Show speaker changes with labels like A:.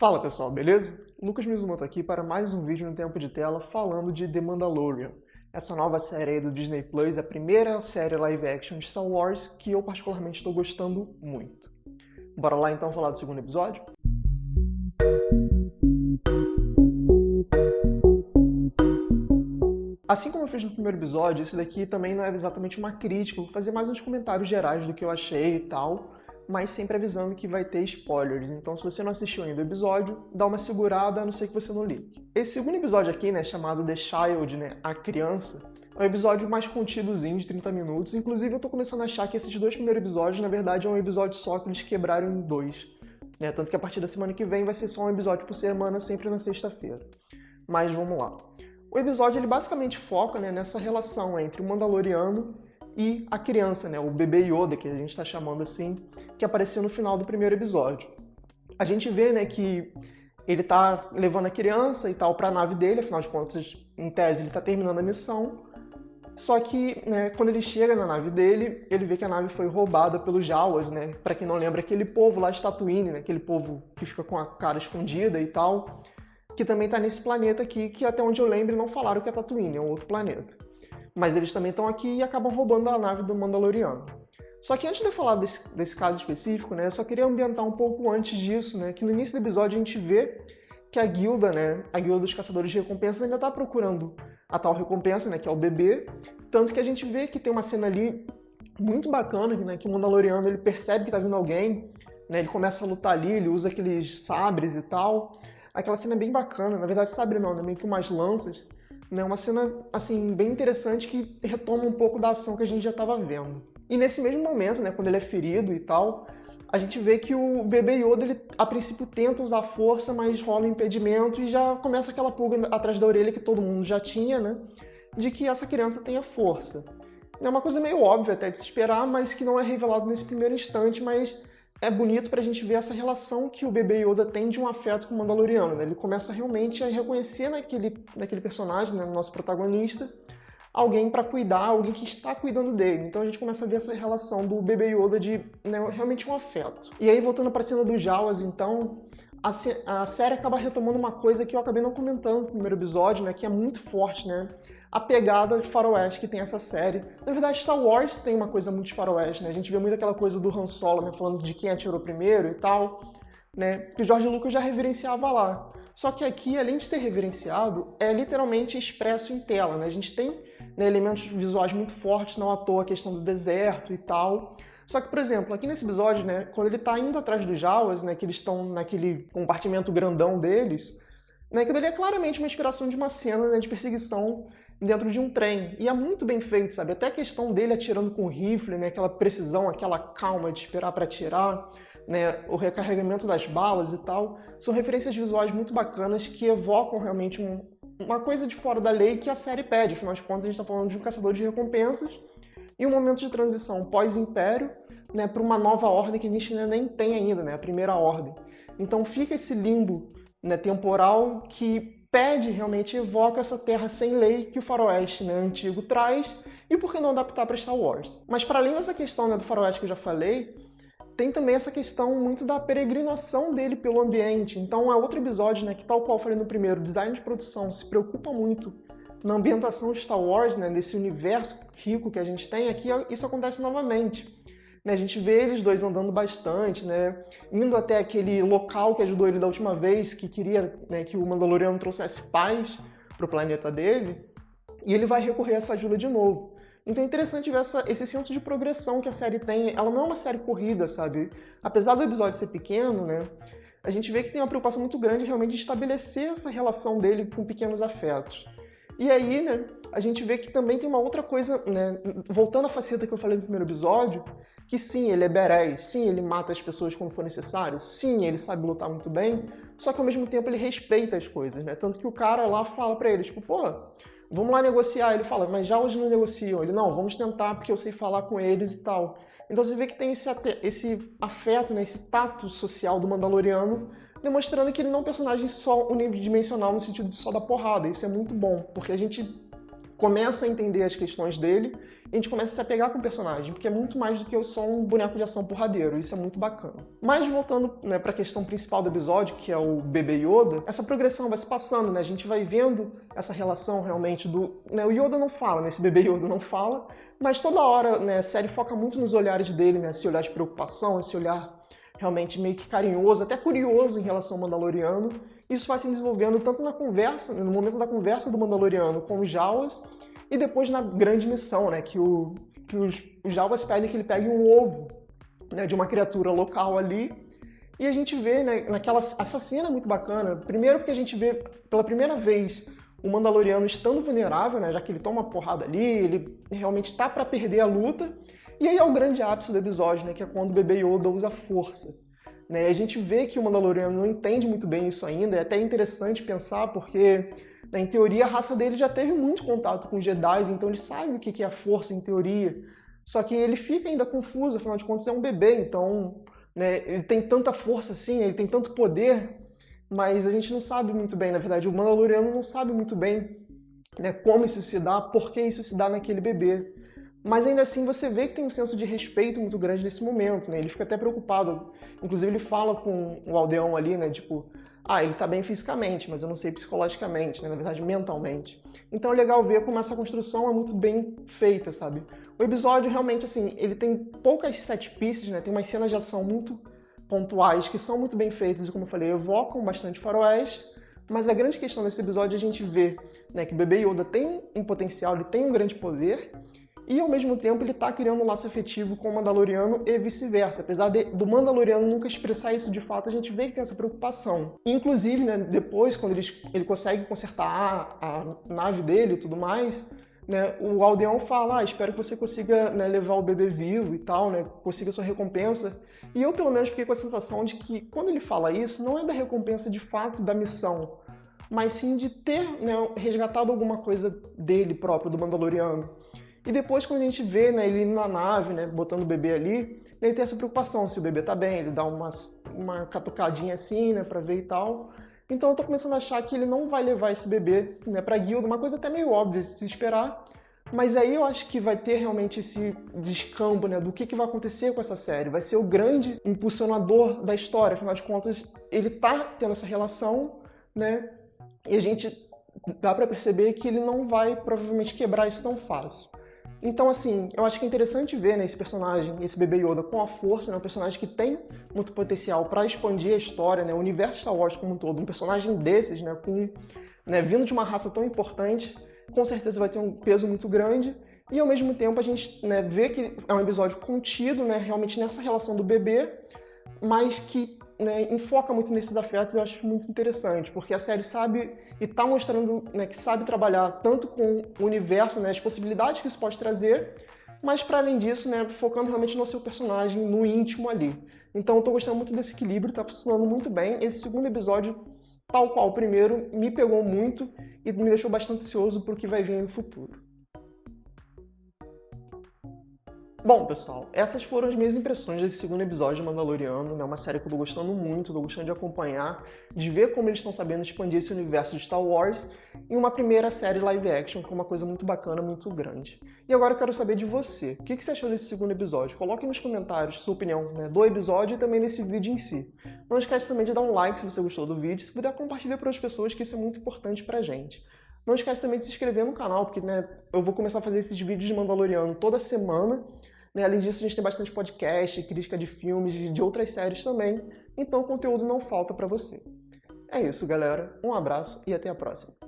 A: Fala pessoal, beleza? Lucas Mizumoto aqui para mais um vídeo no tempo de tela falando de The Mandalorian. Essa nova série aí do Disney Plus, a primeira série live action de Star Wars que eu particularmente estou gostando muito. Bora lá então falar do segundo episódio? Assim como eu fiz no primeiro episódio, esse daqui também não é exatamente uma crítica, eu vou fazer mais uns comentários gerais do que eu achei e tal, mas sempre avisando que vai ter spoilers, então se você não assistiu ainda o episódio, dá uma segurada, a não ser que você não ligue. Esse segundo episódio aqui, chamado The Child, a criança, é um episódio mais contidozinho, de 30 minutos, inclusive eu tô começando a achar que esses dois primeiros episódios, na verdade, é um episódio só que eles quebraram em dois, tanto que a partir da semana que vem vai ser só um episódio por semana, sempre na sexta-feira. Mas vamos lá. O episódio ele basicamente foca nessa relação entre o Mandaloriano e a criança, o bebê Yoda, que a gente está chamando assim, que apareceu no final do primeiro episódio. A gente vê que ele tá levando a criança e tal para a nave dele, afinal de contas, em tese, ele tá terminando a missão. Só que, quando ele chega na nave dele, ele vê que a nave foi roubada pelos Jawas, Para quem não lembra, aquele povo lá de Tatooine, aquele povo que fica com a cara escondida e tal, que também tá nesse planeta aqui, que até onde eu lembro não falaram que é Tatooine, é um outro planeta. Mas eles também estão aqui e acabam roubando a nave do Mandaloriano. Só que antes de eu falar desse caso específico, eu só queria ambientar um pouco antes disso, que no início do episódio a gente vê que a guilda, a guilda dos caçadores de recompensas ainda está procurando a tal recompensa, que é o bebê, tanto que a gente vê que tem uma cena ali muito bacana, que o Mandaloriano ele percebe que está vindo alguém, ele começa a lutar ali, ele usa aqueles sabres e tal. Aquela cena é bem bacana, na verdade sabre não, meio que umas lanças, uma cena assim bem interessante que retoma um pouco da ação que a gente já estava vendo. E nesse mesmo momento, quando ele é ferido e tal, a gente vê que o bebê Yoda, ele a princípio tenta usar força, mas rola um impedimento e já começa aquela pulga atrás da orelha que todo mundo já tinha, de que essa criança tenha força. É uma coisa meio óbvia até de se esperar, mas que não é revelado nesse primeiro instante, mas é bonito pra gente ver essa relação que o bebê Yoda tem de um afeto com o Mandaloriano, Ele começa realmente a reconhecer naquele personagem, no nosso protagonista, alguém pra cuidar, alguém que está cuidando dele. Então a gente começa a ver essa relação do bebê Yoda de realmente um afeto. E aí, voltando pra cena dos Jawas, então, a série acaba retomando uma coisa que eu acabei não comentando no primeiro episódio, que é muito forte, a pegada de faroeste que tem essa série. Na verdade, Star Wars tem uma coisa muito de faroeste, A gente vê muito aquela coisa do Han Solo, falando de quem atirou primeiro e tal, que o George Lucas já reverenciava lá. Só que aqui, além de ter reverenciado, é literalmente expresso em tela, A gente tem elementos visuais muito fortes, não à toa a questão do deserto e tal. Só que, por exemplo, aqui nesse episódio, quando ele tá indo atrás dos Jawas, que eles estão naquele compartimento grandão deles, aquilo ali é claramente uma inspiração de uma cena de perseguição dentro de um trem. E é muito bem feito, sabe? Até a questão dele atirando com o rifle, aquela precisão, aquela calma de esperar para atirar, o recarregamento das balas e tal, são referências visuais muito bacanas que evocam realmente uma coisa de fora da lei que a série pede. Afinal de contas, a gente está falando de um caçador de recompensas e um momento de transição pós-império, para uma nova ordem que a gente nem tem ainda, a primeira ordem. Então fica esse limbo temporal que pede, realmente evoca essa terra sem lei que o faroeste antigo traz, e por que não adaptar para Star Wars? Mas para além dessa questão do faroeste que eu já falei, tem também essa questão muito da peregrinação dele pelo ambiente. Então é outro episódio, que tal qual eu falei no primeiro, o design de produção se preocupa muito na ambientação de Star Wars, nesse universo rico que a gente tem, aqui isso acontece novamente. A gente vê eles dois andando bastante, indo até aquele local que ajudou ele da última vez, que queria que o Mandaloriano trouxesse paz para o planeta dele, e ele vai recorrer a essa ajuda de novo. Então é interessante ver esse senso de progressão que a série tem. Ela não é uma série corrida, sabe? Apesar do episódio ser pequeno, a gente vê que tem uma preocupação muito grande realmente de estabelecer essa relação dele com pequenos afetos. E aí, a gente vê que também tem uma outra coisa, voltando à faceta que eu falei no primeiro episódio, que sim, ele é badass, sim, ele mata as pessoas quando for necessário, sim, ele sabe lutar muito bem, só que ao mesmo tempo ele respeita as coisas, Tanto que o cara lá fala pra ele, vamos lá negociar. Ele fala, mas já hoje não negociam. Ele, não, vamos tentar porque eu sei falar com eles e tal. Então você vê que tem esse afeto, esse tato social do Mandaloriano, demonstrando que ele não é um personagem só unidimensional no sentido de só da porrada. Isso é muito bom, porque a gente começa a entender as questões dele e a gente começa a se apegar com o personagem, porque é muito mais do que só um boneco de ação porradeiro, isso é muito bacana. Mas voltando, né, para a questão principal do episódio, que é o bebê Yoda, essa progressão vai se passando, né, a gente vai vendo essa relação realmente do... Né, o Yoda não fala, né, esse bebê Yoda não fala, mas toda hora, né, a série foca muito nos olhares dele, né, esse olhar de preocupação, esse olhar realmente meio que carinhoso, até curioso em relação ao Mandaloriano. Isso vai se desenvolvendo tanto na conversa, no momento da conversa do Mandaloriano com os Jawas, e depois na grande missão, né, que os Jawas pedem que ele pegue um ovo, né, de uma criatura local ali, e a gente vê, né, essa cena é muito bacana, primeiro porque a gente vê pela primeira vez o Mandaloriano estando vulnerável, né, já que ele toma uma porrada ali, ele realmente está para perder a luta, e aí é o grande ápice do episódio, né, que é quando o bebê Yoda usa a força. Né? A gente vê que o Mandaloriano não entende muito bem isso ainda, é até interessante pensar porque, né, em teoria, a raça dele já teve muito contato com os Jedi, então ele sabe o que é a força em teoria. Só que ele fica ainda confuso, afinal de contas é um bebê, então, né, ele tem tanta força assim, ele tem tanto poder, mas a gente não sabe muito bem, na verdade, o Mandaloriano não sabe muito bem, né, como isso se dá, por que isso se dá naquele bebê. Mas ainda assim você vê que tem um senso de respeito muito grande nesse momento, né? Ele fica até preocupado. Inclusive ele fala com o aldeão ali, né? Tipo, ele tá bem fisicamente, mas eu não sei psicologicamente, né? Na verdade, mentalmente. Então é legal ver como essa construção é muito bem feita, sabe? O episódio realmente, assim, ele tem poucas set pieces, né? Tem umas cenas de ação muito pontuais que são muito bem feitas e, como eu falei, evocam bastante faroeste. Mas a grande questão desse episódio é a gente ver, né, que o bebê Yoda tem um potencial, ele tem um grande poder, e ao mesmo tempo ele está criando um laço afetivo com o Mandaloriano e vice-versa. Apesar do Mandaloriano nunca expressar isso de fato, a gente vê que tem essa preocupação. E, inclusive, né, depois, quando ele consegue consertar a nave dele e tudo mais, né, o aldeão fala, espero que você consiga, né, levar o bebê vivo e tal, né, consiga sua recompensa. E eu, pelo menos, fiquei com a sensação de que, quando ele fala isso, não é da recompensa de fato da missão, mas sim de ter, né, resgatado alguma coisa dele próprio, do Mandaloriano. E depois, quando a gente vê, né, ele indo na nave, né, botando o bebê ali, ele tem essa preocupação se o bebê tá bem, ele dá uma catucadinha assim, né, pra ver e tal. Então eu tô começando a achar que ele não vai levar esse bebê, né, pra guilda, uma coisa até meio óbvia de se esperar. Mas aí eu acho que vai ter realmente esse descambo, né, do que vai acontecer com essa série. Vai ser o grande impulsionador da história, afinal de contas, ele tá tendo essa relação, né, e a gente dá pra perceber que ele não vai provavelmente quebrar isso tão fácil. Então, assim, eu acho que é interessante ver, né, esse personagem, esse bebê Yoda com a força, né, um personagem que tem muito potencial para expandir a história, né, o universo Star Wars como um todo. Um personagem desses, né, vindo de uma raça tão importante, com certeza vai ter um peso muito grande. E, ao mesmo tempo, a gente, né, vê que é um episódio contido, né, realmente nessa relação do bebê, mas que, né, enfoca muito nesses afetos. Eu acho muito interessante, porque a série sabe e está mostrando, né, que sabe trabalhar tanto com o universo, né, as possibilidades que isso pode trazer, mas para além disso, né, focando realmente no seu personagem, no íntimo ali. Então eu estou gostando muito desse equilíbrio, está funcionando muito bem. Esse segundo episódio, tal qual o primeiro, me pegou muito e me deixou bastante ansioso para o que vai vir no futuro. Bom, pessoal, essas foram as minhas impressões desse segundo episódio de Mandaloriano, né? Uma série que eu tô gostando muito, tô gostando de acompanhar, de ver como eles estão sabendo expandir esse universo de Star Wars em uma primeira série live action, que é uma coisa muito bacana, muito grande. E agora eu quero saber de você, o que você achou desse segundo episódio? Coloque nos comentários sua opinião, né, do episódio e também desse vídeo em si. Não esquece também de dar um like se você gostou do vídeo, se puder compartilhar para as pessoas, que isso é muito importante pra gente. Não esquece também de se inscrever no canal, porque, né, eu vou começar a fazer esses vídeos de Mandaloriano toda semana. Né? Além disso, a gente tem bastante podcast, crítica de filmes, de outras séries também, então o conteúdo não falta para você. É isso, galera. Um abraço e até a próxima.